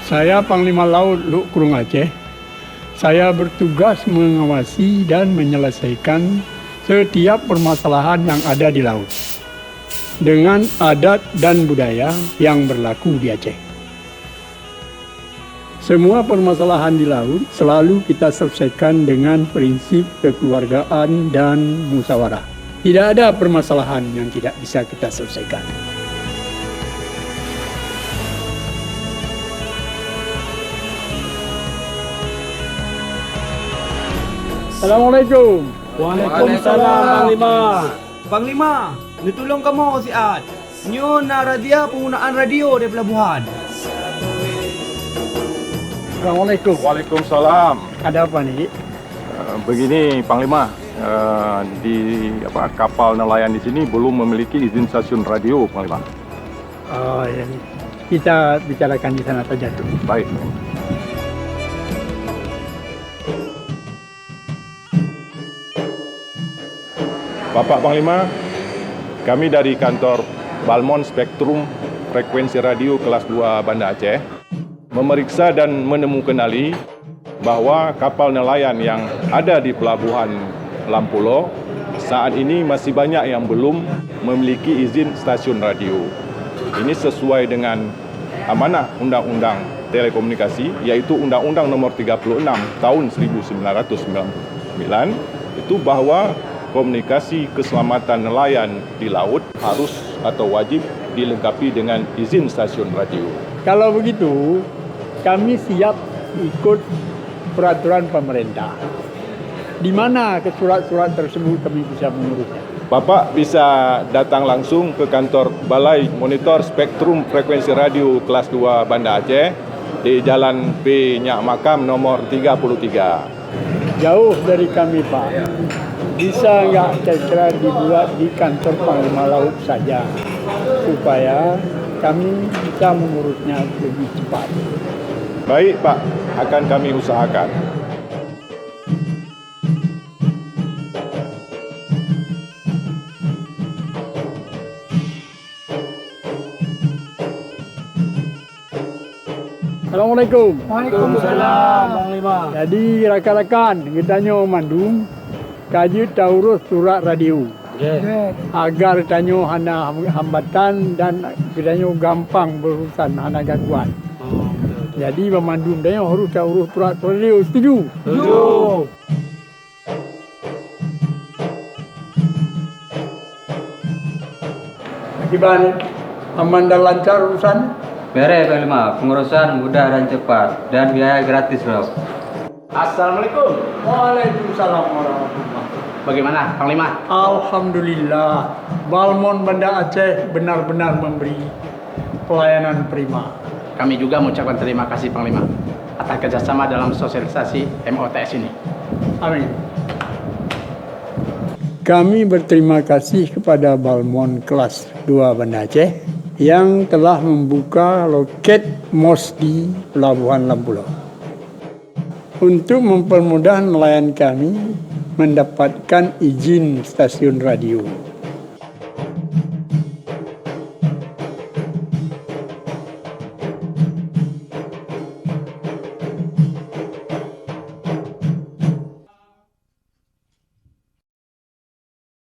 Saya Panglima Laut Luk Kurung Aceh. Saya bertugas mengawasi dan menyelesaikan setiap permasalahan yang ada di laut dengan adat dan budaya yang berlaku di Aceh. Semua permasalahan di laut selalu kita selesaikan dengan prinsip kekeluargaan dan musyawarah. Tidak ada permasalahan yang tidak bisa kita selesaikan. Assalamualaikum. Waalaikumsalam, Panglima. Panglima, ditolong kamu si Ad. Nyo na radia penggunaan radio di pelabuhan. Assalamualaikum. Waalaikumsalam. Ada apa nih? Begini Panglima, di kapal nelayan di sini belum memiliki izin stasiun radio Panglima. Oh ya, kita bicarakan di sana saja tuh. Baik. Bapak Panglima, kami dari kantor Balmon Spektrum Frekuensi Radio kelas 2 Banda Aceh memeriksa dan menemukan bahwa kapal nelayan yang ada di pelabuhan Lampulo saat ini masih banyak yang belum memiliki izin stasiun radio. Ini sesuai dengan amanah Undang-Undang Telekomunikasi, yaitu Undang-Undang Nomor 36 Tahun 1999, itu bahwa komunikasi keselamatan nelayan di laut harus atau wajib dilengkapi dengan izin stasiun radio. Kalau begitu, kami siap ikut peraturan pemerintah. Di mana ke surat-surat tersebut kami bisa mengurusnya? Bapak bisa datang langsung ke kantor Balai Monitor Spektrum Frekuensi Radio kelas 2 Banda Aceh di Jalan P. Nyak Makam nomor 33. Jauh dari kami, Pak. Bisa nggak kira-kira dibuat di kantor Panglima Laut saja, supaya kami bisa mengurusnya lebih cepat. Baik Pak, akan kami usahakan. Assalamualaikum. Waalaikumsalam, Panglima. Jadi rakan-rakan, kita mandung kaji taurus surat radio. Agar tanyo hana hambatan dan kitanyo gampang berurusan hana gangguan. Jadi memandum tanyo harus taurus surat radio. Setuju? Setuju. Gimana? Aman dan lancar urusan? Beres Panglima, pengurusan mudah dan cepat dan biaya gratis loh. Assalamualaikum. Waalaikumsalam warahmatullahi. Bagaimana, Panglima? Alhamdulillah, Balmon Banda Aceh benar-benar memberi pelayanan prima. Kami juga mengucapkan terima kasih, Panglima, atas kerjasama dalam sosialisasi MOTS ini. Amin. Kami berterima kasih kepada Balmon kelas 2 Banda Aceh yang telah membuka loket MOS di Pelabuhan Lampulo untuk mempermudah nelayan kami mendapatkan izin stasiun radio.